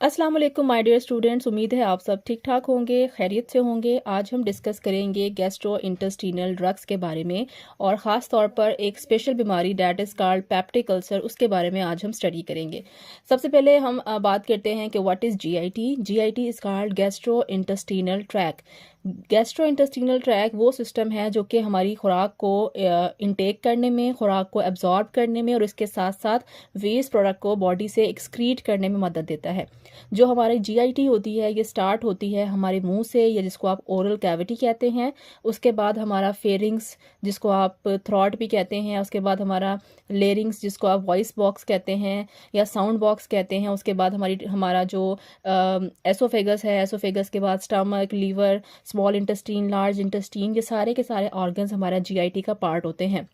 अस्सलाम वालेकुम my dear students. उम्मीद है आप सब ठीक ठाक होंगे, खैरियत से होंगे। आज हम डिस्कस करेंगे गैस्ट्रो इंटेस्टिनल ड्रग्स के बारे में और ख़ास तौर पर एक स्पेशल बीमारी that is called peptic ulcer, उसके बारे में आज हम स्टडी करेंगे। सबसे पहले हम बात करते हैं कि what is GIT. GIT is called gastrointestinal tract. Gastrointestinal tract वो सिस्टम है जो कि हमारी खुराक को इंटेक करने में, खुराक को एब्जॉर्ब करने में और इसके साथ साथ वेस्ट प्रोडक्ट को बॉडी से एक्सक्रीट करने में मदद देता है। जो हमारी जीआईटी होती है ये स्टार्ट होती है हमारे मुंह से, या जिसको आप ओरल कैविटी कहते हैं। उसके बाद हमारा फेरिंग्स जिसको आप थ्रॉट भी कहते हैं। उसके बाद हमारा लेरिंग्स जिसको आप वॉइस बॉक्स कहते हैं या साउंड बॉक्स कहते हैं। उसके बाद हमारा जो एसोफेगस है, एसोफेगस के बाद stomach, liver, small intestine, large intestine, ये सारे के सारे ऑर्गन्स हमारा जीआईटी का पार्ट होते हैं।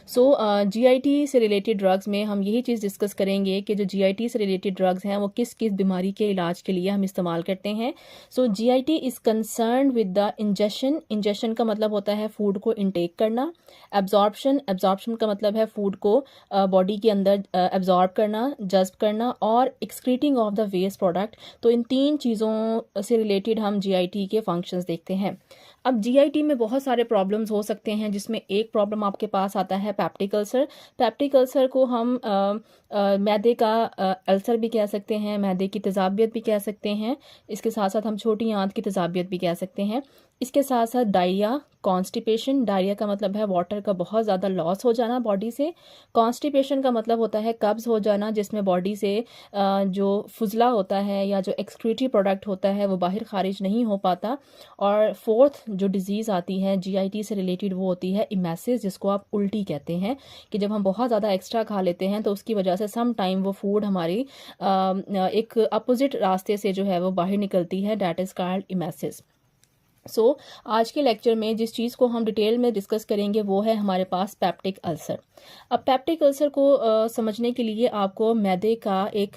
जीआईटी से रिलेटेड ड्रग्स में हम यही चीज़ डिस्कस करेंगे कि जो जीआईटी से रिलेटेड ड्रग्स हैं वो किस किस बीमारी के इलाज के लिए हम इस्तेमाल करते हैं। GIT is concern with the ingestion. Ingestion का मतलब होता है फूड को इनटेक करना। एब्जॉर्प्शन, एब्जॉर्प्शन का मतलब है फूड को बॉडी के अंदर एब्जॉर्ब करना, जज्ब करना, और excreting of the waste product. तो इन तीन चीज़ों से रिलेटेड हम जीआईटी के फंक्शंस देखते हैं। अब जीआईटी में बहुत सारे प्रॉब्लम्स हो सकते हैं, जिसमें एक प्रॉब्लम आपके पास आता है पेप्टिक अल्सर। पेप्टिक अल्सर को हम मैदे का अल्सर भी कह सकते हैं, मैदे की तेज़ाबियत भी कह सकते हैं। इसके साथ साथ हम छोटी आंत की तेज़ाबियत भी कह सकते हैं। इसके साथ साथ डायरिया, कॉन्स्टिपेशन। डायरिया का मतलब है वाटर का बहुत ज़्यादा लॉस हो जाना बॉडी से। कॉन्स्टिपेशन का मतलब होता है कब्ज़ हो जाना, जिसमें बॉडी से जो फुजला होता है या जो एक्सक्रीटरी प्रोडक्ट होता है वो बाहर खारिज नहीं हो पाता। और फोर्थ जो डिजीज़ आती है जीआईटी से रिलेटेड वो होती है इमेसिस, जिसको आप उल्टी कहते हैं। कि जब हम बहुत ज़्यादा एक्स्ट्रा खा लेते हैं तो उसकी वजह से सम टाइम वो फूड हमारी एक अपोजिट रास्ते से जो है वो बाहर निकलती है, डैट इज़ कॉल्ड इमेसिस। आज के लेक्चर में जिस चीज़ को हम डिटेल में डिस्कस करेंगे वो है हमारे पास पेप्टिक अल्सर। अब पेप्टिक अल्सर को समझने के लिए आपको मैदे का एक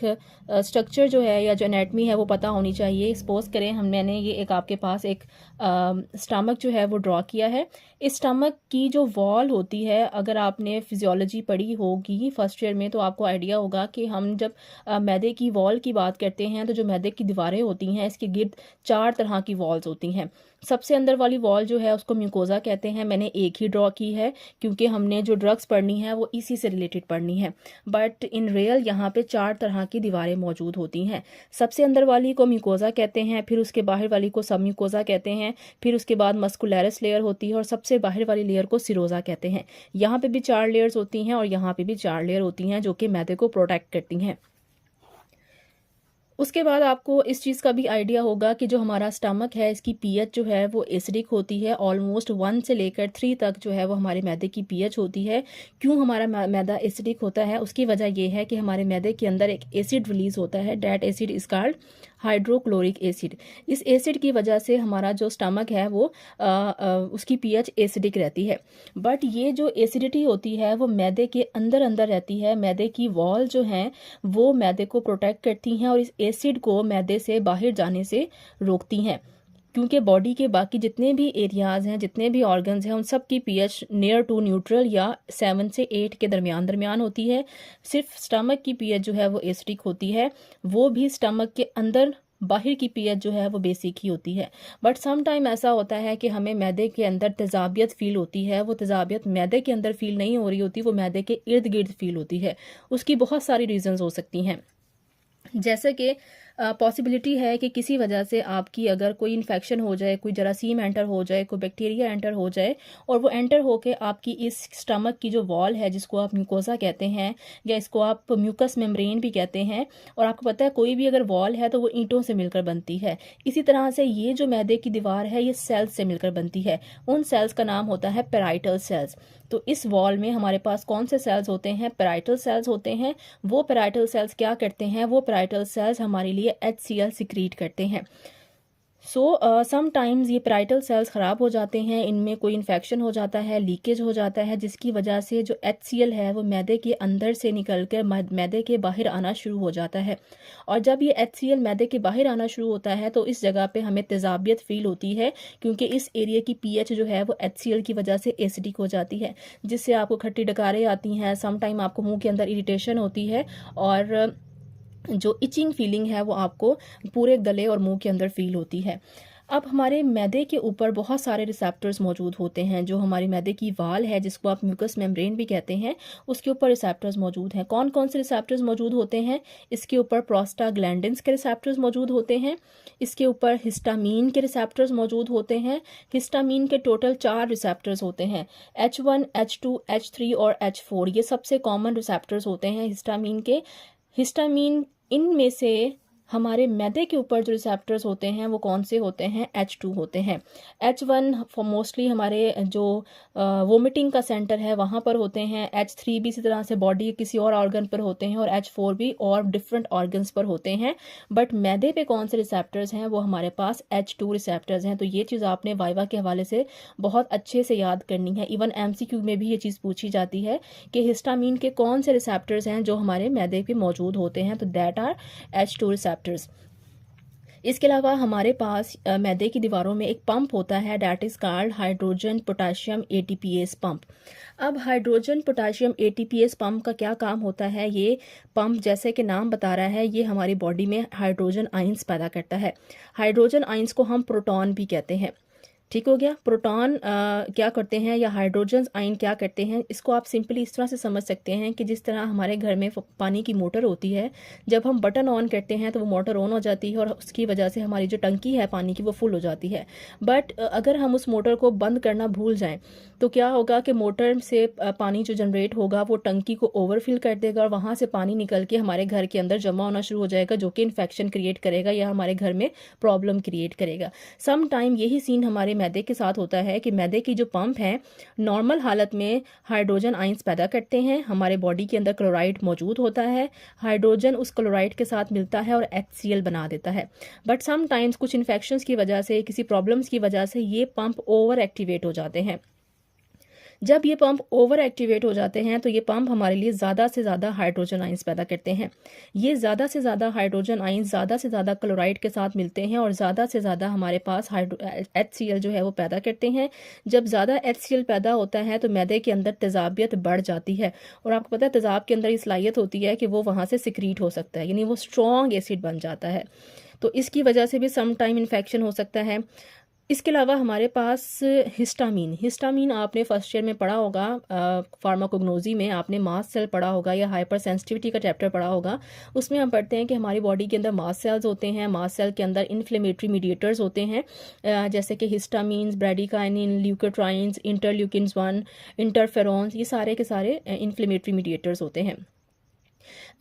स्ट्रक्चर जो है या जो एनाटमी है वो पता होनी चाहिए। सपोज करें मैंने ये एक आपके पास एक स्टमक जो है वो ड्रॉ किया है। इस स्टमक की जो वॉल होती है, अगर आपने फिजियोलॉजी पढ़ी होगी फर्स्ट ईयर में तो आपको आइडिया होगा कि हम जब मैदे की वॉल की बात करते हैं तो जो मैदे की दीवारें होती हैं इसके गिर्द 4 तरह की वॉल्स होती हैं। सबसे अंदर वाली वॉल जो है उसको म्यूकोजा कहते हैं। मैंने एक ही ड्रॉ की है क्योंकि हमने जो ड्रग्स पढ़नी है वो इसी से रिलेटेड पढ़नी है, बट इन रियल यहाँ पे 4 तरह की दीवारें मौजूद होती हैं। सबसे अंदर वाली को म्यूकोजा कहते हैं, फिर उसके बाहर वाली को सब म्यूकोजा कहते हैं, फिर उसके बाद मस्कुलैरिस लेयर होती है और सबसे बाहर वाली लेयर को सिरोजा कहते हैं। यहाँ पे भी 4 लेयर्स होती हैं और यहाँ पे भी 4 लेयर होती हैं जो कि मैदे को प्रोटेक्ट करती हैं। उसके बाद आपको इस चीज़ का भी आइडिया होगा कि जो हमारा स्टमक है इसकी पीएच जो है वो एसिडिक होती है। ऑलमोस्ट 1 से लेकर 3 तक जो है वो हमारे मैदे की पीएच होती है। क्यों हमारा मैदा एसिडिक होता है, उसकी वजह ये है कि हमारे मैदे के अंदर एक एसिड रिलीज होता है, that acid is called hydrochloric acid. इस एसिड की वजह से हमारा जो स्टमक है वो उसकी पीएच एसिडिक रहती है। बट ये जो एसिडिटी होती है वो मैदे के अंदर अंदर रहती है। मैदे की वॉल जो है वो मैदे को प्रोटेक्ट करती हैं और इस एसिड को मैदे से बाहर जाने से रोकती हैं। क्योंकि बॉडी के बाकी जितने भी एरियाज हैं, जितने भी ऑर्गन्स हैं, उन सब की पीएच नियर टू न्यूट्रल या 7 से 8 के दरमियान होती है। सिर्फ स्टमक की पीएच जो है वो एसिडिक होती है, वो भी स्टमक के अंदर। बाहर की पीएच जो है वो बेसिक ही होती है। बट सम टाइम ऐसा होता है कि हमें मैदे के अंदर तेज़ाबियत फील होती है। वो तेज़ाबियत मैदे के अंदर फील नहीं हो रही होती, वो मैदे के इर्द गिर्द फील होती है। उसकी बहुत सारी रीजंस हो सकती हैं, जैसे कि पॉसिबिलिटी है कि किसी वजह से आपकी अगर कोई इन्फेक्शन हो जाए, कोई जरासीम एंटर हो जाए, कोई बैक्टीरिया एंटर हो जाए और वो एंटर होके आपकी इस स्टमक की जो वॉल है जिसको आप म्यूकोसा कहते हैं या इसको आप म्यूकस मेम्ब्रेन भी कहते हैं, और आपको पता है कोई भी अगर वॉल है तो वो ईंटों से मिलकर बनती है। इसी तरह से ये जो मैदे की दीवार है ये सेल्स से मिलकर बनती है। उन सेल्स का नाम होता है पेराइटल सेल्स। तो इस वॉल में हमारे पास कौन से सेल्स होते हैं? पेराइटल सेल्स होते हैं। वो पेराइटल सेल्स क्या करते हैं? वो पेराइटल सेल्स हमारे लिए HCl सिक्रीट करते हैं। समटाइम्स ये पेराइटल सेल्स ख़राब हो जाते हैं, इनमें कोई इन्फेक्शन हो जाता है, लीकेज हो जाता है, जिसकी वजह से जो HCl है वो मैदे के अंदर से निकल कर मैदे के बाहर आना शुरू हो जाता है। और जब ये HCl मैदे के बाहर आना शुरू होता है तो इस जगह पे हमें तेज़ाबियत फील होती है, क्योंकि इस एरिया की पीएच जो है वो HCl की वजह से एसिडिक हो जाती है, जिससे आपको खट्टी डकारें आती हैं। समटाइम आपको मुँह के अंदर इरिटेशन होती है और जो इचिंग फीलिंग है वो आपको पूरे गले और मुंह के अंदर फील होती है। अब हमारे मैदे के ऊपर बहुत सारे रिसेप्टर्स मौजूद होते हैं। जो हमारी मैदे की वाल है, जिसको आप म्यूकस मेम्ब्रेन भी कहते हैं, उसके ऊपर रिसेप्टर्स मौजूद हैं। कौन कौन से रिसेप्टर्स मौजूद होते हैं? इसके ऊपर प्रोस्टाग्लैंडिन्स के रिसेप्टर्स मौजूद होते हैं। इसके ऊपर हिस्टामीन के रिसेप्टर्स मौजूद होते हैं। हिस्टामीन के टोटल 4 रिसेप्टर्स होते हैं, H1, H2, H3 और H4। ये सबसे कॉमन रिसेप्टर्स होते हैं हिस्टामीन के। हिस्टामीन इनमें से हमारे मैदे के ऊपर जो रिसेप्टर्स होते हैं वो कौन से होते हैं? H2 होते हैं। H1 फॉर मोस्टली हमारे जो वोमिटिंग का सेंटर है वहाँ पर होते हैं। H3 भी इसी तरह से बॉडी किसी और ऑर्गन पर होते हैं, और H4 भी और डिफरेंट ऑर्गन्स पर होते हैं। बट मैदे पे कौन से रिसेप्टर्स हैं? वो हमारे पास H2 रिसेप्टर्स हैं। तो ये चीज़ आपने वाइवा के हवाले से बहुत अच्छे से याद करनी है। इवन MCQ में भी ये चीज़ पूछी जाती है कि हिस्टामीन के कौन से रिसेप्टर्स हैं जो हमारे मैदे पे मौजूद होते हैं। तो दैट आर H2 रिसेप्टर्स। इसके अलावा हमारे पास मैदे की दीवारों में एक पंप होता है, that is called hydrogen potassium ATPase pump. अब हाइड्रोजन पोटाशियम ATPase पंप का क्या काम होता है? ये पंप जैसे कि नाम बता रहा है, ये हमारी बॉडी में हाइड्रोजन आइंस पैदा करता है। हाइड्रोजन आइंस को हम प्रोटॉन भी कहते हैं। ठीक हो गया। प्रोटॉन क्या करते हैं, या हाइड्रोजन आयन क्या करते हैं, इसको आप सिंपली इस तरह से समझ सकते हैं कि जिस तरह हमारे घर में पानी की मोटर होती है, जब हम बटन ऑन करते हैं तो वो मोटर ऑन हो जाती है और उसकी वजह से हमारी जो टंकी है पानी की वो फुल हो जाती है। बट अगर हम उस मोटर को बंद करना भूल जाएं तो क्या होगा कि मोटर से पानी जो जनरेट होगा वो टंकी को ओवरफिल कर देगा और वहाँ से पानी निकल के हमारे घर के अंदर जमा होना शुरू हो जाएगा, जो कि इन्फेक्शन क्रिएट करेगा या हमारे घर में प्रॉब्लम क्रिएट करेगा। सम टाइम यही सीन हमारे मैदे के साथ होता है कि मैदे की जो पंप है नॉर्मल हालत में हाइड्रोजन आइंस पैदा करते हैं, हमारे बॉडी के अंदर क्लोराइड मौजूद होता है, हाइड्रोजन उस क्लोराइड के साथ मिलता है और HCl बना देता है। बट सम टाइम्स कुछ इन्फेक्शंस की वजह से, किसी प्रॉब्लम्स की वजह से ये पंप ओवर एक्टिवेट हो जाते हैं। जब ये पंप ओवर एक्टिवेट हो जाते हैं तो ये पंप हमारे लिए ज़्यादा से ज़्यादा हाइड्रोजन आइंस पैदा करते हैं। ये ज़्यादा से ज़्यादा हाइड्रोजन आइंस ज़्यादा से ज़्यादा क्लोराइड के साथ मिलते हैं और ज़्यादा से ज़्यादा हमारे पास HCl जो है वो पैदा करते हैं। जब ज़्यादा HCl पैदा होता है तो मैदे के अंदर तेज़ाबियत बढ़ जाती है, और आपको पता है तेज़ाब के अंदर ये सलाहियत होती है कि वो वहाँ से सिक्रीट हो सकता है, यानी वो स्ट्रॉन्ग एसिड बन जाता है। तो इसकी वजह से भी सम टाइम इन्फेक्शन हो सकता है। इसके अलावा हमारे पास हिस्टामीन आपने फर्स्ट ईयर में पढ़ा होगा, फार्माकोग्नोजी में आपने मास्ट सेल पढ़ा होगा या हाइपर सेंसिटिविटी का चैप्टर पढ़ा होगा। उसमें हम पढ़ते हैं कि हमारी बॉडी के अंदर मास्ट सेल्स होते हैं। मास्ट सेल के अंदर इन्फ्लेमेटरी मीडिएटर्स होते हैं, जैसे कि histamines, bradykinin, leukotrienes, interleukins 1, interferons, ये सारे के सारे इन्फ्लेमेटरी मीडिएटर्स होते हैं।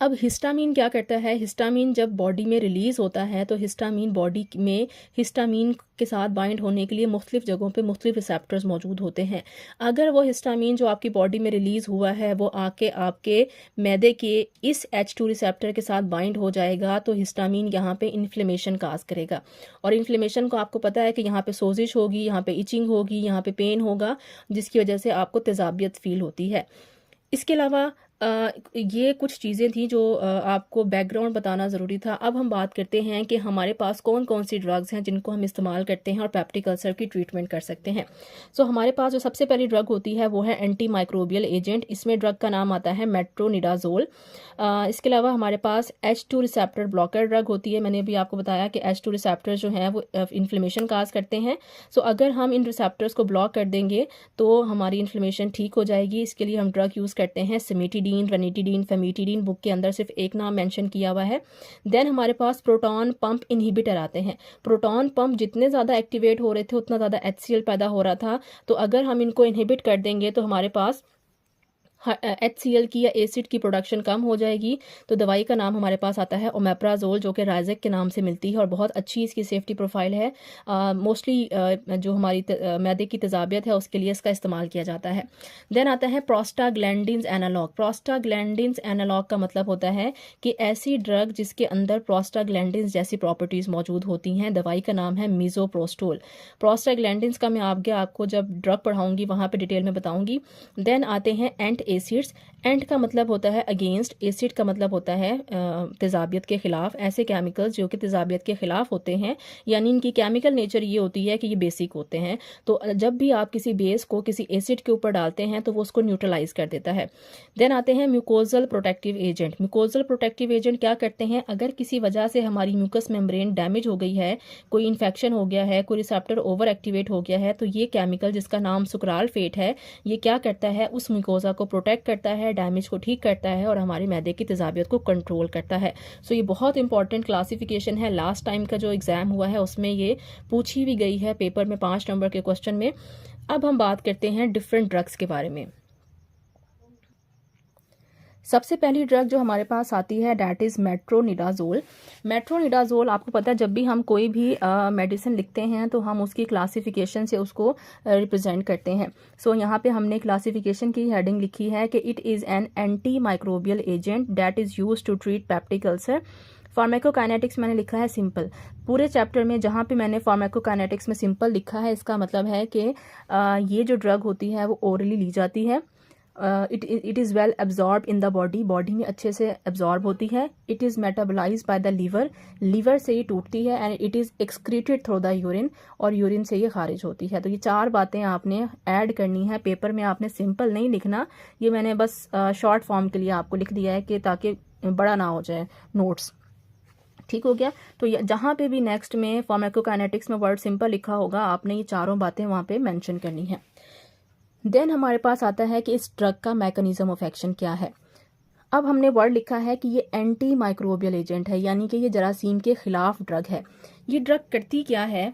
अब हिस्टामीन क्या करता है? हिस्टामीन जब बॉडी में रिलीज़ होता है तो हिस्टामीन बॉडी में हिस्टामीन के साथ बाइंड होने के लिए मुख्तलिफ जगहों पे मुख्तलिफ रिसेप्टर्स मौजूद होते हैं। अगर वो हिस्टामीन जो आपकी बॉडी में रिलीज़ हुआ है वो आके आपके मैदे के इस H2 रिसेप्टर के साथ बाइंड हो जाएगा तो हिस्टामीन यहाँ पे इन्फ्लेमेशन काज करेगा, और इन्फ्लेमेशन को आपको पता है कि यहाँ पे सोजिश होगी, यहाँ पे इचिंग होगी, यहाँ पे पेन होगा, जिसकी वजह से आपको तेज़ाबियत फील होती है। इसके अलावा ये कुछ चीज़ें थी जो आपको बैकग्राउंड बताना ज़रूरी था। अब हम बात करते हैं कि हमारे पास कौन कौन सी ड्रग्स हैं जिनको हम इस्तेमाल करते हैं और पेप्टिक अल्सर की ट्रीटमेंट कर सकते हैं। सो हमारे पास जो सबसे पहली ड्रग होती है वो है एंटी माइक्रोबियल एजेंट। इसमें ड्रग का नाम आता है मेट्रोनिडाजोल। इसके अलावा हमारे पास H2 रिसेप्टर ब्लॉकर ड्रग होती है। मैंने अभी आपको बताया कि H2 रिसेप्टर जो हैं वो इन्फ्लेमेशन काज करते हैं। सो अगर हम इन रिसेप्टर्स को ब्लॉक कर देंगे तो हमारी इन्फ्लेमेशन ठीक हो जाएगी। इसके लिए हम ड्रग यूज़ करते हैं सिमेटिडीन, रनिटिडीन, फेमिटिडीन। बुक के अंदर सिर्फ एक नाम मेंशन किया हुआ है। देन हमारे पास प्रोटॉन पंप इनहिबिटर आते हैं। प्रोटॉन पंप जितने ज़्यादा एक्टिवेट हो रहे थे उतना ज़्यादा HCl पैदा हो रहा था, तो अगर हम इनको इनहिबिट कर देंगे तो हमारे पास HCl की या एसिड की प्रोडक्शन कम हो जाएगी। तो दवाई का नाम हमारे पास आता है ओमेप्राजोल, जो कि राइजेक के नाम से मिलती है और बहुत अच्छी इसकी सेफ्टी प्रोफाइल है। मोस्टली जो हमारी मैदे की तेज़ाबियत है उसके लिए इसका इस्तेमाल किया जाता है। देन आता है प्रोस्टाग्लैंडिन्स एनालॉग। प्रोस्टाग्लैंडिन्स एनालॉग का मतलब होता है कि ऐसी ड्रग जिसके अंदर प्रोस्टाग्लैंडिन्स जैसी प्रॉपर्टीज़ मौजूद होती हैं। दवाई का नाम है मीज़ोप्रोस्टोल। प्रोस्टाग्लैंडिन्स का मैं आपको जब ड्रग पढ़ाऊँगी वहाँ पर डिटेल में बताऊँगी। देन आते हैं एंट एसिड्स, एंट का मतलब होता है अगेंस्ट, एसिड का मतलब होता है तेजाबियत के ख़िलाफ़, ऐसे केमिकल्स जो कि तेजाबियत के ख़िलाफ़ होते हैं, यानी इनकी केमिकल नेचर ये होती है कि ये बेसिक होते हैं। तो जब भी आप किसी बेस को किसी एसिड के ऊपर डालते हैं तो वो उसको न्यूट्रलाइज कर देता है। देन आते हैं mucosal protective agent. Mucosal protective agent क्या करते हैं, अगर किसी वजह से हमारी म्यूकस मेम्ब्रेन डैमेज हो गई है, कोई इन्फेक्शन हो गया है, कोई रिसेप्टर ओवर एक्टिवेट हो गया है, तो ये केमिकल जिसका नाम सुक्रालफेट है, ये क्या करता है, उस म्यूकोजा को प्रोटेक्ट करता है, डैमेज को ठीक करता है और हमारे मैदे की तेजाबियत को कंट्रोल करता है। सो ये बहुत इंपॉर्टेंट क्लासिफिकेशन है। लास्ट टाइम का जो एग्जाम हुआ है उसमें ये पूछी भी गई है पेपर में 5 नंबर के क्वेश्चन में। अब हम बात करते हैं डिफरेंट ड्रग्स के बारे में। सबसे पहली ड्रग जो हमारे पास आती है डैट इज़ मेट्रोनिडाजोल। मेट्रोनिडाजोल, आपको पता है जब भी हम कोई भी मेडिसिन लिखते हैं तो हम उसकी क्लासिफिकेशन से उसको रिप्रेजेंट करते हैं। सो यहाँ पे हमने क्लासिफिकेशन की हेडिंग लिखी है कि it is an antimicrobial agent that is used to treat peptic ulcer. Pharmacokinetics मैंने लिखा है सिंपल। पूरे चैप्टर में जहाँ पे मैंने फार्माकोकाइनेटिक्स में सिंपल लिखा है, इसका मतलब है कि ये जो ड्रग होती है वो ओरली ली जाती है। It is well absorb in the body, body में अच्छे से एब्जॉर्ब होती है। It is metabolise by the liver, liver से ये टूटती है। And it is excreted through the urine, और यूरिन से ये खारिज होती है। तो ये 4 बातें आपने ऐड करनी है पेपर में, आपने सिंपल नहीं लिखना। ये मैंने बस शॉर्ट फॉर्म के लिए आपको लिख दिया है कि ताकि बड़ा ना हो जाए नोट्स। ठीक हो गया। तो जहाँ पे भी नेक्स्ट में फार्माकोकाइनेटिक्स में वर्ड सिंपल लिखा होगा, आपने ये 4 बातें वहाँ पे मेंशन करनी है। देन हमारे पास आता है कि इस ड्रग का मैकेनिज्म ऑफ एक्शन क्या है। अब हमने वर्ड लिखा है कि ये एंटी माइक्रोबियल एजेंट है, यानी कि ये जरासीम के खिलाफ ड्रग है। ये ड्रग करती क्या है,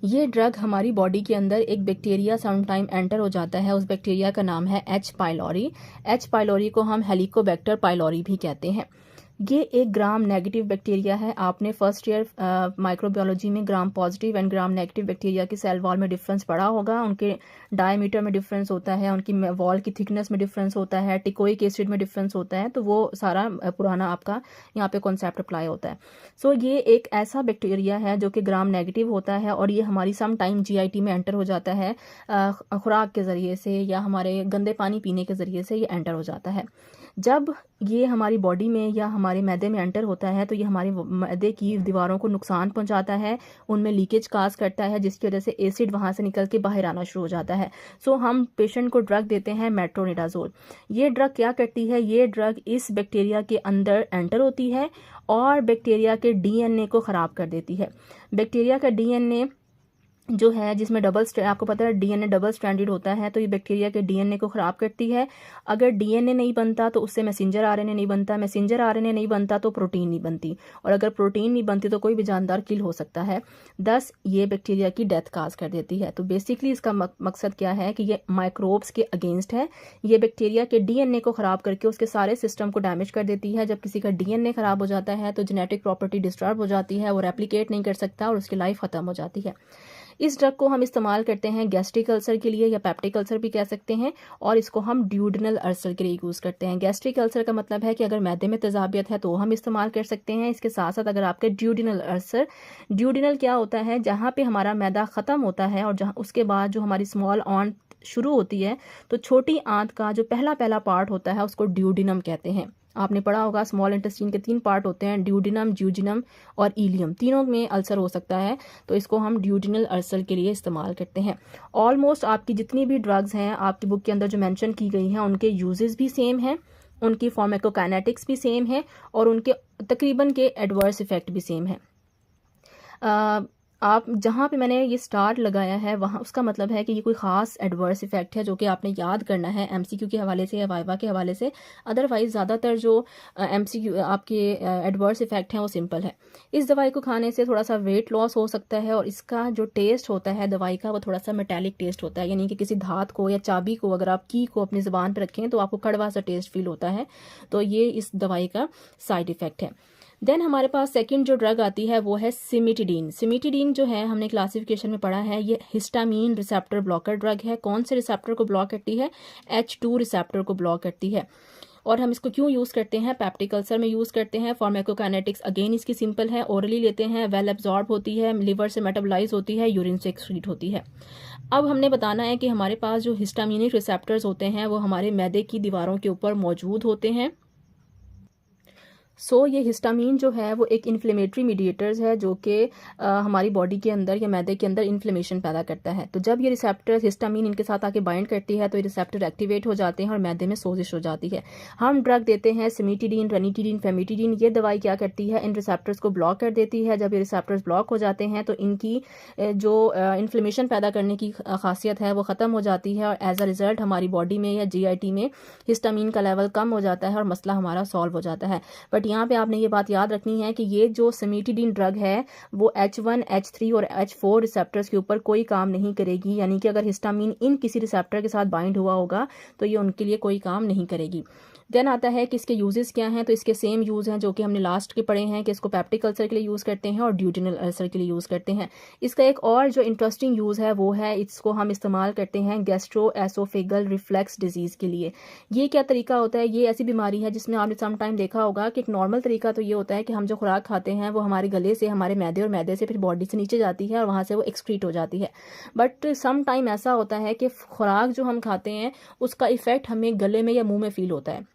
ये ड्रग हमारी बॉडी के अंदर एक बैक्टीरिया सम टाइम एंटर हो जाता है। उस बैक्टीरिया का नाम है एच पाइलोरी। एच पाइलोरी को हम हेलिकोबैक्टर पाइलोरी भी कहते हैं। ये एक ग्राम नेगेटिव बैक्टीरिया है। आपने फर्स्ट ईयर माइक्रोबायोलॉजी में gram positive and gram negative bacteria की सेल वॉल में डिफरेंस पढ़ा होगा। उनके डायमीटर में डिफरेंस होता है, उनकी वॉल की थिकनेस में डिफरेंस होता है, टिकोइक एसिड में डिफरेंस होता है। तो वो सारा पुराना आपका यहाँ पे कॉन्सेप्ट अप्लाई होता है। सो ये एक ऐसा बैक्टीरिया है जो कि ग्राम नेगेटिव होता है, और ये हमारी सम टाइम जीआईटी में एंटर हो जाता है खुराक के ज़रिए से या हमारे गंदे पानी पीने के ज़रिए से ये एंटर हो जाता है। जब ये हमारी बॉडी में या हमारे मैदे में एंटर होता है तो ये हमारे मैदे की दीवारों को नुकसान पहुंचाता है, उनमें लीकेज काज करता है, जिसकी वजह से एसिड वहां से निकल के बाहर आना शुरू हो जाता है। सो हम पेशेंट को ड्रग देते हैं मेट्रोनिडाजोल। ये ड्रग क्या करती है, ये ड्रग इस बैक्टीरिया के अंदर एंटर होती है और बैक्टीरिया के डीएनए को ख़राब कर देती है। बैक्टीरिया का डीएनए जो है, जिसमें आपको पता है डीएनए डबल स्ट्रैंडेड होता है, तो ये बैक्टीरिया के डीएनए को ख़राब करती है। अगर डीएनए नहीं बनता तो उससे मैसेंजर आरएनए नहीं बनता, मैसेंजर आरएनए नहीं बनता तो प्रोटीन नहीं बनती, और अगर प्रोटीन नहीं बनती तो कोई भी जानदार किल हो सकता है। दस ये बैक्टीरिया की डेथ काज कर देती है। तो बेसिकली इसका मकसद क्या है कि ये माइक्रोब्स के अगेंस्ट है। ये बैक्टीरिया के डीएनए को ख़राब करके उसके सारे सिस्टम को डैमेज कर देती है। जब किसी का डीएनए ख़राब हो जाता है तो जेनेटिक प्रॉपर्टी डिस्टर्ब हो जाती है, वो रेप्लिकेट नहीं कर सकता और उसकी लाइफ ख़त्म हो जाती है। इस ड्रग को हम इस्तेमाल करते हैं गैस्ट्रिक अल्सर के लिए, या पेप्टिक अल्सर भी कह सकते हैं, और इसको हम ड्यूडिनल अल्सर के लिए यूज़ करते हैं। गैस्ट्रिक अल्सर का मतलब है कि अगर मैदे में तेजाबियत है तो हम इस्तेमाल कर सकते हैं। इसके साथ साथ अगर आपके ड्यूडिनल अल्सर, ड्यूडिनल क्या होता है, जहाँ पे हमारा मैदा ख़त्म होता है और जहाँ उसके बाद जो हमारी स्मॉल आंत शुरू होती है, तो छोटी आंत का जो पहला पार्ट होता है उसको ड्यूडिनम कहते हैं। आपने पढ़ा होगा स्मॉल इंटेस्टाइन के 3 पार्ट होते हैं, ड्यूडिनम, ज्यूजिनम और इलियम, तीनों में अल्सर हो सकता है, तो इसको हम ड्यूडिनल अल्सर के लिए इस्तेमाल करते हैं। ऑलमोस्ट आपकी जितनी भी ड्रग्स हैं आपकी बुक के अंदर जो मेंशन की गई हैं उनके यूजेस भी सेम हैं, उनकी फार्माकोकाइनेटिक्स भी सेम है, और उनके तकरीबन के एडवर्स इफेक्ट भी सेम है। आप जहाँ पे मैंने ये स्टार लगाया है वहाँ उसका मतलब है कि ये कोई ख़ास एडवर्स इफेक्ट है जो कि आपने याद करना है एमसीक्यू के हवाले से या वाइवा के हवाले से। अदरवाइज़ ज़्यादातर जो एमसीक्यू आपके एडवर्स इफेक्ट हैं वो सिंपल है। इस दवाई को खाने से थोड़ा सा वेट लॉस हो सकता है, और इसका जो टेस्ट होता है दवाई का वो थोड़ा सा मेटालिक टेस्ट होता है, यानी कि किसी धात को या चाबी को अगर आप की को अपनी ज़ुबान पर रखें तो आपको कड़वा सा टेस्ट फील होता है। तो ये इस दवाई का साइड इफ़ेक्ट है। देन हमारे पास सेकंड जो ड्रग आती है वो है सिमिटिडीन। सिमिटिडीन जो है हमने क्लासिफिकेशन में पढ़ा है, ये हिस्टामीन रिसेप्टर ब्लॉकर ड्रग है। कौन से रिसेप्टर को ब्लॉक करती है, H2 रिसेप्टर को ब्लॉक करती है। और हम इसको क्यों यूज़ करते हैं, पेप्टिक अल्सर में यूज़ करते हैं। फार्माकोकाइनेटिक्स अगेन इसकी सिंपल है, ओरली लेते हैं, वेल एब्जॉर्ब होती है, लिवर से मेटाबोलाइज होती है, यूरिन से एक्सक्रीट होती है। अब हमने बताना है कि हमारे पास जो हिस्टामिनिक रिसेप्टर्स होते हैं वो हमारे मैदे की दीवारों के ऊपर मौजूद होते हैं। ये हिस्टामीन जो है वो एक इन्फ्लेमेटरी मीडिएटर्स है जो कि हमारी बॉडी के अंदर या मैदे के अंदर इन्फ्लेमेशन पैदा करता है। तो जब ये रिसेप्टर्स हिस्टामीन इनके साथ आके बाइंड करती है तो ये रिसेप्टर एक्टिवेट हो जाते हैं और मैदे में सोजिश हो जाती है। हम ड्रग देते हैं सिमिटिडीन, रनिटिडीन, फेमिटिडीन। ये दवाई क्या करती है, इन रिसेप्टर्स को ब्लॉक कर देती है। जब ये रिसेप्टर्स ब्लॉक हो जाते हैं तो इनकी जो इन्फ्लेमेशन पैदा करने की खासियत है वो ख़त्म हो जाती है और एज अ रिजल्ट हमारी बॉडी में या GIT में हिस्टामीन का लेवल कम हो जाता है और मसला हमारा सॉल्व हो जाता है। बट यहाँ पे आपने ये बात याद रखनी है कि ये जो सिमिटिडीन ड्रग है वो H1, H3 और H4 रिसेप्टर्स के ऊपर कोई काम नहीं करेगी। यानी कि अगर हिस्टामीन इन किसी रिसेप्टर के साथ बाइंड हुआ होगा तो ये उनके लिए कोई काम नहीं करेगी। देन आता है कि इसके यूजेस क्या हैं। तो इसके सेम यूज़ हैं जो कि हमने लास्ट के पढ़े हैं कि इसको पेप्टिक अल्सर के लिए यूज़ करते हैं और ड्यूडेनल अल्सर के लिए यूज़ करते हैं। इसका एक और जो इंटरेस्टिंग यूज़ है वो है इसको हम इस्तेमाल करते हैं गैस्ट्रोएसोफेगल रिफ्लेक्स डिजीज़ के लिए। ये क्या तरीका होता है, ये ऐसी बीमारी है जिसमें आपने सम टाइम देखा होगा कि एक नॉर्मल तरीका तो ये होता है कि हम जो खुराक खाते हैं वो हमारे गले से, हमारे मैदे और मैदे से फिर बॉडी से नीचे जाती है और वहाँ से वो एक्सक्रीट हो जाती है। बट सम टाइम ऐसा होता है कि खुराक जो हम खाते हैं उसका इफेक्ट हमें गले में या मुंह में फील होता है,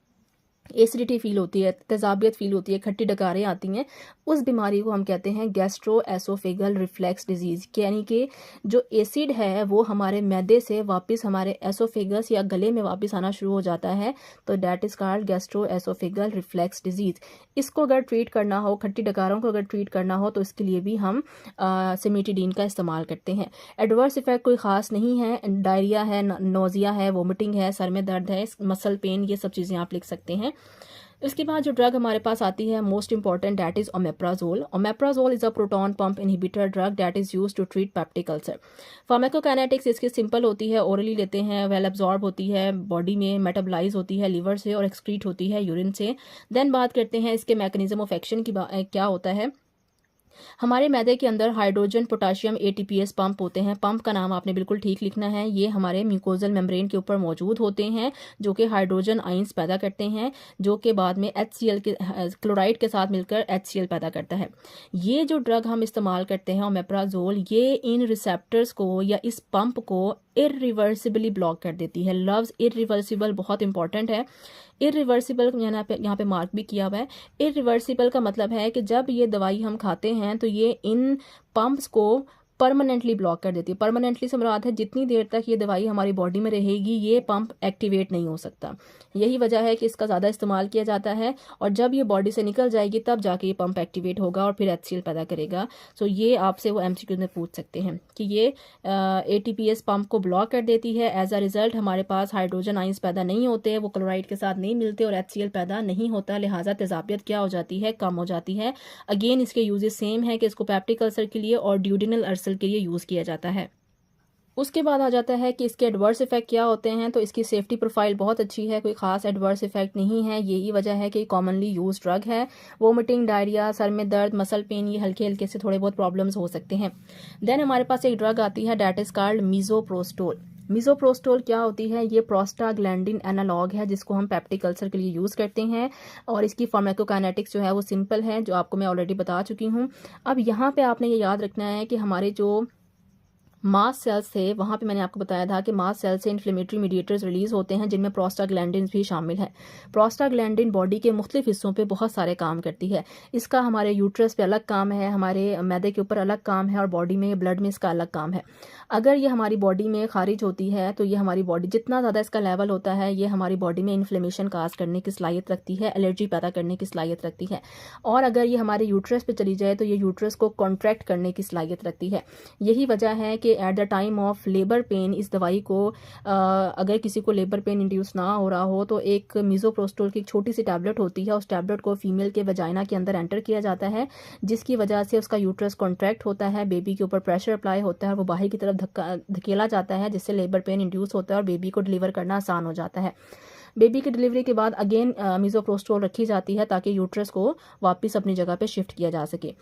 एसिडिटी फील होती है, तेजाबियत फील होती है, खट्टी डकारें आती हैं। उस बीमारी को हम कहते हैं गैस्ट्रोएसोफेगल रिफ्लेक्स डिजीज़। यानी कि जो एसिड है वो हमारे मैदे से वापस हमारे एसोफेगस या गले में वापस आना शुरू हो जाता है, तो that is called gastroesophageal reflex disease. इसको अगर ट्रीट करना हो, खट्टी डकारों को अगर ट्रीट करना हो तो इसके लिए भी हम सिमिटिडीन का इस्तेमाल करते हैं। एडवर्स इफेक्ट कोई ख़ास नहीं है, डायरिया है, नोजिया है, वोमिटिंग है, सर में दर्द है, मसल पेन, ये सब चीज़ें आप लिख सकते हैं। इसके बाद जो ड्रग हमारे पास आती है most important, that is omeprazole. Omeprazole is a proton pump inhibitor drug that is used to treat peptic ulcer. Pharmacokinetics इसकी सिंपल होती है, ओरली लेते हैं, वेल एब्जॉर्ब होती है, बॉडी में मेटाबोलाइज होती है लिवर से और एक्सक्रीट होती है यूरिन से। देन बात करते हैं इसके मैकेनिज्म ऑफ एक्शन की, क्या होता है। हमारे मैदे के अंदर हाइड्रोजन पोटाशियम ATPase पंप होते हैं। पंप का नाम आपने बिल्कुल ठीक लिखना है। ये हमारे म्यूकोजल मेम्ब्रेन के ऊपर मौजूद होते हैं जो कि हाइड्रोजन आइंस पैदा करते हैं जो कि बाद में HCl के क्लोराइड के साथ मिलकर HCl पैदा करता है। ये जो ड्रग हम इस्तेमाल करते हैं ओमेप्राजोल, ये इन रिसेप्टर्स को या इस पंप को इरिवर्सिबली ब्लॉक कर देती है। लव्स इरिवर्सिबल बहुत इंपॉर्टेंट है। इरिवर्सिबल यहाँ पे मार्क भी किया हुआ है। इरिवर्सिबल का मतलब है कि जब ये दवाई हम खाते हैं तो ये इन पंप्स को परमानेंटली ब्लॉक कर देती है। परमानेंटली से मुराद है जितनी देर तक ये दवाई हमारी बॉडी में रहेगी ये पंप एक्टिवेट नहीं हो सकता। यही वजह है कि इसका ज़्यादा इस्तेमाल किया जाता है और जब ये बॉडी से निकल जाएगी तब जाके ये पंप एक्टिवेट होगा और फिर HCl पैदा करेगा। ये आपसे वो MCQ में पूछ सकते हैं कि ये ATPase पंप को ब्लॉक कर देती है। एज अ रिजल्ट हमारे पास हाइड्रोजन आइंस पैदा नहीं होते, वो क्लोराइड के साथ नहीं मिलते और HCl पैदा नहीं होता। लिहाजा तेजाबियत क्या हो जाती है, कम हो जाती है। अगेन इसके यूजेस सेम है कि इसको पेप्टिक अल्सर के लिए और ड्यूडेनल अल्सर के लिए यूज़ किया जाता है। उसके बाद आ जाता है कि इसके एडवर्स इफेक्ट क्या होते हैं। तो इसकी सेफ्टी प्रोफाइल बहुत अच्छी है, कोई खास एडवर्स इफेक्ट नहीं है। यही वजह है कि कॉमनली यूज ड्रग है। वोमिटिंग, डायरिया, सर में दर्द, मसल पेन, ये हल्के हल्के से थोड़े बहुत प्रॉब्लम्स हो सकते हैं। देन हमारे पास एक ड्रग आती है डैट इज कॉल्ड मीजोप्रोस्टोल। मीजोप्रोस्टोल क्या होती है, ये प्रोस्टाग्लैंडिन एनालॉग है जिसको हम पेप्टिक अल्सर के लिए यूज़ करते हैं और इसकी फार्माकोकाइनेटिक्स जो है वो सिंपल है, जो आपको मैं ऑलरेडी बता चुकी हूँ। अब यहाँ पे आपने ये याद रखना है कि हमारे जो मास्ट सेल्स थे वहाँ पे मैंने आपको बताया था कि मास्ट सेल से इन्फ्लेमेटरी मीडिएटर्स रिलीज होते हैं जिनमें प्रोस्टाग्लैंडिन भी शामिल है। प्रोस्टाग्लैंडिन बॉडी के मुख्तलिफ हिस्सों पे बहुत सारे काम करती है। इसका हमारे यूट्रस पे अलग काम है, हमारे मैदे के ऊपर अलग काम है और बॉडी में, ब्लड में इसका अलग काम है। अगर ये हमारी बॉडी में खारिज होती है तो ये हमारी बॉडी, जितना ज़्यादा इसका लेवल होता है, ये हमारी बॉडी में इन्फ्लेमेशन काज करने की सलाहियत रखती है, एलर्जी पैदा करने की सलाहियत रखती है। और अगर ये हमारे यूट्रस पे चली जाए तो ये यूट्रस को कॉन्ट्रैक्ट करने की सलाहियत रखती है। यही वजह है कि at the time of labour pain इस दवाई को अगर किसी को लेबर पेन इंड्यूस ना हो रहा हो तो एक मीजोप्रोस्टोल की एक छोटी सी टैबलेट होती है, उस टैबलेट को फीमेल के वजाइना के अंदर एंटर किया जाता है जिसकी वजह से उसका यूट्रस कॉन्ट्रैक्ट होता है, बेबी के ऊपर प्रेशर अप्लाई होता है और वो बाहर की तरफ धकेला जाता है जिससे लेबर पेन इंड्यूस होता है और बेबी को डिलीवर करना आसान हो जाता है। बेबी की डिलीवरी के बाद अगेन मीजोप्रोस्टोल रखी जाती है ताकि यूट्रस को वापस अपनी जगह पे शिफ्ट किया जा सके।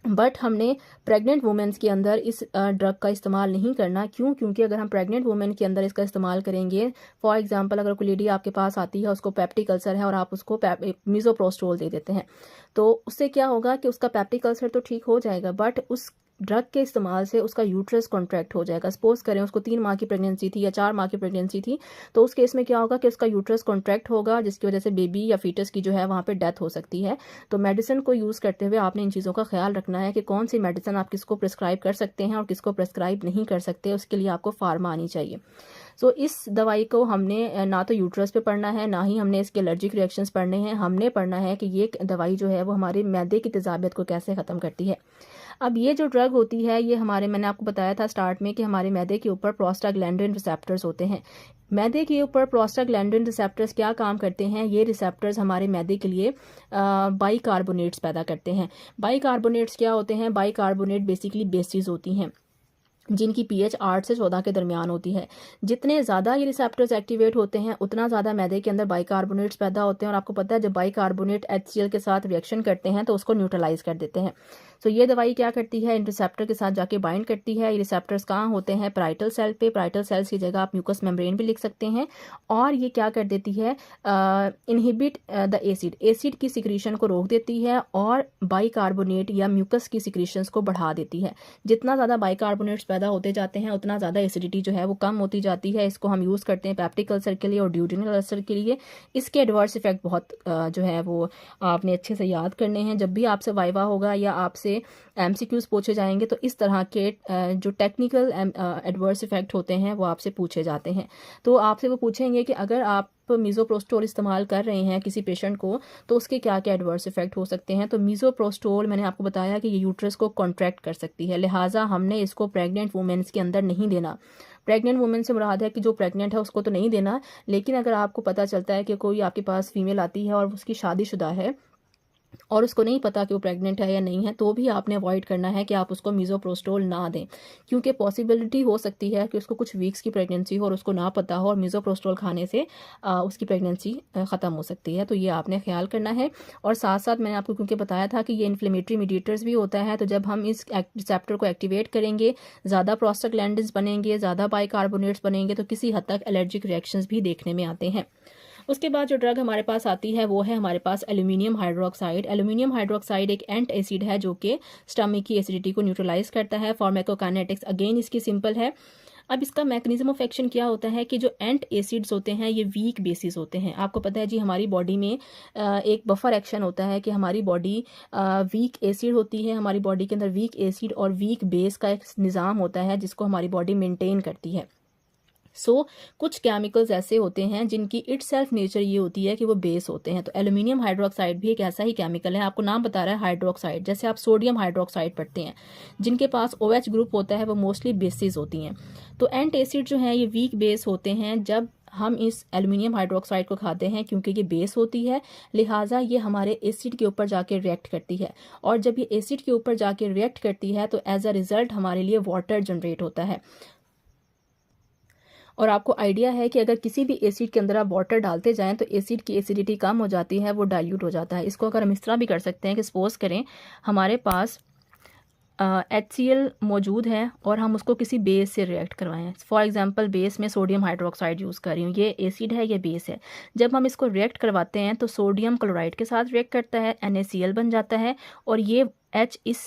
बट हमने प्रेग्नेंट वुमेंस के अंदर इस ड्रग का इस्तेमाल नहीं करना। क्यों? क्योंकि अगर हम प्रेग्नेंट वुमेन के अंदर इसका इस्तेमाल करेंगे, फॉर एग्जांपल अगर कोई लेडी आपके पास आती है, उसको पेप्टिक अल्सर है और आप उसको मीज़ोप्रोस्टोल दे देते हैं, तो उससे क्या होगा कि उसका पेप्टिक अल्सर तो ठीक हो जाएगा, बट उस ड्रग के इस्तेमाल से उसका यूट्रस कॉन्ट्रैक्ट हो जाएगा। सपोज करें उसको 3 माह की प्रेगनेंसी थी या 4 माह की प्रेगनेंसी थी, तो उस केस में क्या होगा कि उसका यूट्रस कॉन्ट्रैक्ट होगा, जिसकी वजह से बेबी या फीटस की जो है वहाँ पे डेथ हो सकती है। तो मेडिसिन को यूज़ करते हुए आपने इन चीज़ों का ख्याल रखना है कि कौन सी मेडिसिन आप किसको प्रिस्क्राइब कर सकते हैं और किसको प्रिस्क्राइब नहीं कर सकते, उसके लिए आपको फार्मा आनी चाहिए। सो इस दवाई को हमने ना तो यूट्रस पे पढ़ना है, ना ही हमने इसके एलर्जिक रिएक्शंस पढ़ने हैं। हमने पढ़ना है कि ये दवाई जो है वो हमारे मैदे की तेजाबियत को कैसे ख़त्म करती है। अब ये जो ड्रग होती है, ये मैंने आपको बताया था स्टार्ट में कि हमारे मैदे के ऊपर प्रोस्टाग्लैंडिन रिसेप्टर्स होते हैं। मैदे के ऊपर प्रोस्टाग्लैंडिन रिसेप्टर्स क्या काम करते हैं? ये रिसेप्टर्स हमारे मैदे के लिए बाइकार्बोनेट्स पैदा करते हैं। बाइकार्बोनेट्स क्या होते हैं? बाइकार्बोनेट बेसिकली बेसिस होती हैं जिनकी pH 8 से 14 के दरमियान होती है। जितने ज़्यादा ये रिसेप्टर्स एक्टिवेट होते हैं, उतना ज़्यादा मैदे के अंदर बाइकार्बोनेट्स पैदा होते हैं। और आपको पता है जब बाइकार्बोनेट HCl के साथ रिएक्शन करते हैं तो उसको न्यूट्रलाइज कर देते हैं। तो ये दवाई क्या करती है? इन रिसेप्टर के साथ जाके बाइंड करती है। ये रिसेप्टर्स कहाँ होते हैं? पैराइटल सेल पे। पैराइटल सेल्स की जगह आप म्यूकस मेम्ब्रेन भी लिख सकते हैं। और ये क्या कर देती है? इनहिबिट द एसिड, एसिड की सिक्रीशन को रोक देती है और बाइकार्बोनेट या म्यूकस की सिक्रीशंस को बढ़ा देती है। जितना ज़्यादा बाइकार्बोनेट्स पैदा होते जाते हैं, उतना ज़्यादा एसिडिटी जो है वो कम होती जाती है। इसको हम यूज़ करते हैं पेप्टिक अल्सर के लिए और ड्यूडेनल अल्सर के लिए। इसके एडवर्स इफेक्ट बहुत जो है वो आपने अच्छे से याद करने हैं। जब भी आपसे वाइवा होगा या आपसे MCQs पूछे जाएंगे तो इस तरह के जो टेक्निकल एडवर्स इफेक्ट होते हैं वो आपसे पूछे जाते हैं। तो आपसे वो पूछेंगे कि अगर आप मीज़ोप्रोस्टोल इस्तेमाल कर रहे हैं किसी पेशेंट को, तो उसके क्या क्या एडवर्स इफेक्ट हो सकते हैं। तो मीज़ोप्रोस्टोल मैंने आपको बताया कि ये यूट्रस को कॉन्ट्रैक्ट कर सकती है, लिहाजा हमने इसको प्रेग्नेंट वुमेन्स के अंदर नहीं देना। प्रेग्नेंट वुमेन से मुराद है कि जो प्रेग्नेंट है उसको तो नहीं देना, लेकिन अगर आपको पता चलता है कि कोई आपके पास फीमेल आती है और उसकी शादीशुदा है और उसको नहीं पता कि वो प्रेग्नेंट है या नहीं है, तो भी आपने अवॉइड करना है कि आप उसको मीज़ोप्रोस्टोल ना दें, क्योंकि पॉसिबिलिटी हो सकती है कि उसको कुछ वीक्स की प्रेगनेंसी हो और उसको ना पता हो और मीज़ोप्रोस्टोल खाने से उसकी प्रेगनेंसी ख़त्म हो सकती है। तो ये आपने ख्याल करना है। और साथ साथ मैंने आपको क्योंकि बताया था कि ये इन्फ्लेमेटरी मीडिएटर्स भी होता है, तो जब हम इस रिसेप्टर को एक्टिवेट करेंगे, ज़्यादा प्रोस्टाग्लैंडिन्स बनेंगे, ज़्यादा बाइकार्बोनेट्स बनेंगे, तो किसी हद तक एलर्जिक रिएक्शंस भी देखने में आते हैं। उसके बाद जो ड्रग हमारे पास आती है वो है हमारे पास एल्यूमिनियम हाइड्रोक्साइड। एल्यूमिनियम हाइड्रोक्साइड एक एंट एसिड है जो कि स्टमक की एसिडिटी को न्यूट्रलाइज करता है। फार्माकोकाइनेटिक्स अगेन इसकी सिंपल है। अब इसका मैकेनिज्म ऑफ एक्शन क्या होता है कि जो एंट एसिड्स होते हैं ये वीक बेसिस होते हैं। आपको पता है जी हमारी बॉडी में एक बफर एक्शन होता है कि हमारी बॉडी वीक एसिड होती है, हमारी बॉडी के अंदर वीक एसिड और वीक बेस का एक निज़ाम होता है जिसको हमारी बॉडी मेंटेन करती है। कुछ केमिकल्स ऐसे होते हैं जिनकी इट सेल्फ नेचर ये होती है कि वो बेस होते हैं। तो एल्यूमिनियम हाइड्रोक्साइड भी एक ऐसा ही केमिकल है। आपको नाम बता रहा है हाइड्रोक्साइड, जैसे आप सोडियम हाइड्रोक्साइड पढ़ते हैं, जिनके पास OH ग्रुप होता है वो मोस्टली बेसिस होती हैं। तो एंट एसिड जो है ये वीक बेस होते हैं जब हम इस एल्यूमिनियम हाइड्रोक्साइड को खाते हैं, क्योंकि ये बेस होती है, लिहाजा ये हमारे एसिड के ऊपर जाके रिएक्ट करती है। और जब ये एसिड के ऊपर जाके रिएक्ट करती है तो एज अ रिजल्ट हमारे लिए वाटर जनरेट होता है। और आपको आइडिया है कि अगर किसी भी एसिड के अंदर आप वाटर डालते जाएं तो एसिड की एसिडिटी कम हो जाती है, वो डाइल्यूट हो जाता है। इसको अगर हम इस तरह भी कर सकते हैं कि सपोज करें हमारे पास HCl मौजूद है और हम उसको किसी बेस से रिएक्ट करवाएं। फॉर एग्जांपल बेस में सोडियम हाइड्रोक्साइड यूज़ कर रही हूँ, ये एसिड है, ये बेस है। जब हम इसको रिएक्ट करवाते हैं तो सोडियम क्लोराइड के साथ रिएक्ट करता है, NaCl बन जाता है, और ये H इस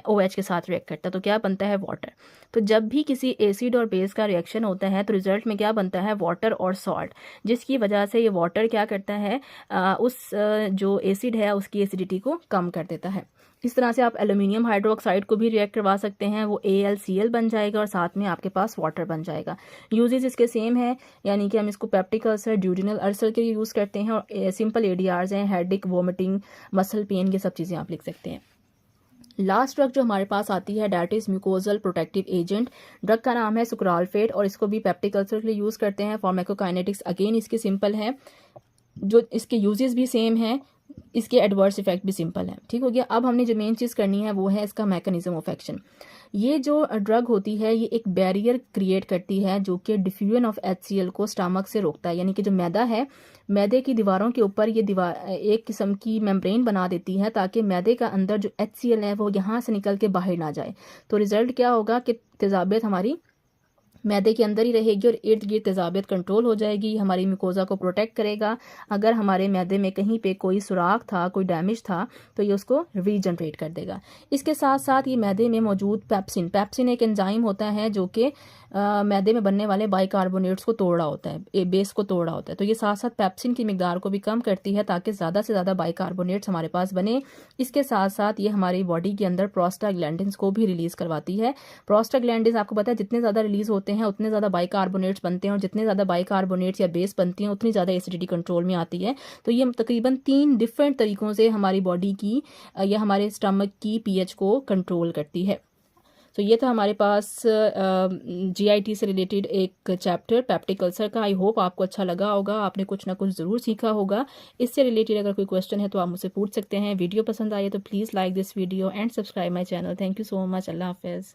OH के साथ रिएक्ट करता है, तो क्या बनता है? वाटर। तो जब भी किसी एसिड और बेस का रिएक्शन होता है तो रिजल्ट में क्या बनता है? वाटर और सॉल्ट, जिसकी वजह से ये वाटर क्या करता है? जो एसिड है उसकी एसिडिटी को कम कर देता है। इस तरह से आप एल्यूमिनियम हाइड्रोक्साइड को भी रिएक्ट करवा सकते हैं, वो AlCl बन जाएगा और साथ में आपके पास वाटर बन जाएगा। यूजेस इसके सेम है, यानी कि हम इसको पेप्टिक अल्सर, ड्यूडेनल अल्सर के लिए यूज़ करते हैं, और सिंपल ADRs हैं, हेडेक, वोमिटिंग, मसल पेन, ये सब चीज़ें आप लिख सकते हैं। लास्ट ड्रग जो हमारे पास आती है that is mucosal protective agent. Drug का नाम है सुक्रालफेट और इसको भी पेप्टिक अल्सर के लिए यूज़ करते हैं। फार्माकोकाइनेटिक्स अगेन इसकी सिंपल है, जो इसके यूजेस भी सेम हैं। इसके एडवर्स इफेक्ट भी सिंपल है। ठीक हो गया। अब हमने जो मेन चीज़ करनी है वो है इसका मैकेनिज्म ऑफ एक्शन। ये जो ड्रग होती है ये एक बैरियर क्रिएट करती है जो कि डिफ्यूजन ऑफ HCl को स्टमक से रोकता है, यानी कि जो मैदा है, मैदे की दीवारों के ऊपर ये दीवार एक किस्म की मेम्ब्रेन बना देती है ताकि मैदे का अंदर जो HCl है वो यहाँ से निकल के बाहर ना जाए। तो रिजल्ट क्या होगा कि तेजाबियत हमारी मैदे के अंदर ही रहेगी और इर्द गिर्द तेजाबियत कंट्रोल हो जाएगी, हमारी म्यूकोजा को प्रोटेक्ट करेगा। अगर हमारे मैदे में कहीं पे कोई सुराख था, कोई डैमेज था, तो ये उसको रीजनरेट कर देगा। इसके साथ साथ ये मैदे में मौजूद पेप्सिन, पेप्सिन एक एंजाइम होता है जो कि मैदे में बनने वाले बाइकार्बोनेट्स को तोड़ रहा होता है, बेस को तोड़ रहा होता है। तो ये साथ साथ पेप्सिन की मिकदार को भी कम करती है ताकि ज़्यादा से ज़्यादा बाइकार्बोनेट्स हमारे पास बने। इसके साथ साथ ये हमारी बॉडी के अंदर प्रोस्टाग्लैंडिन्स को भी रिलीज़ करवाती है। प्रोस्टाग्लैंडिन्स आपको पता है जितने ज़्यादा रिलीज़ होते हैं उतने ज़्यादा बाइकार्बोनेट्स बनते हैं, और जितने ज़्यादा बाइकार्बोनेट्स या बेस बनती हैं उतनी ज़्यादा एसिडिटी कंट्रोल में आती है। तो ये तकरीबन 3 डिफरेंट तरीक़ों से हमारी बॉडी की या हमारे स्टमक की pH को कंट्रोल करती है। तो ये था हमारे पास GIT से रिलेटेड एक चैप्टर पेप्टिक अल्सर का। आई होप आपको अच्छा लगा होगा, आपने कुछ ना कुछ ज़रूर सीखा होगा। इससे रिलेटेड अगर कोई क्वेश्चन है तो आप मुझसे पूछ सकते हैं। वीडियो पसंद आए तो please like this video and subscribe my channel. Thank you so much. अल्लाह हाफिज़।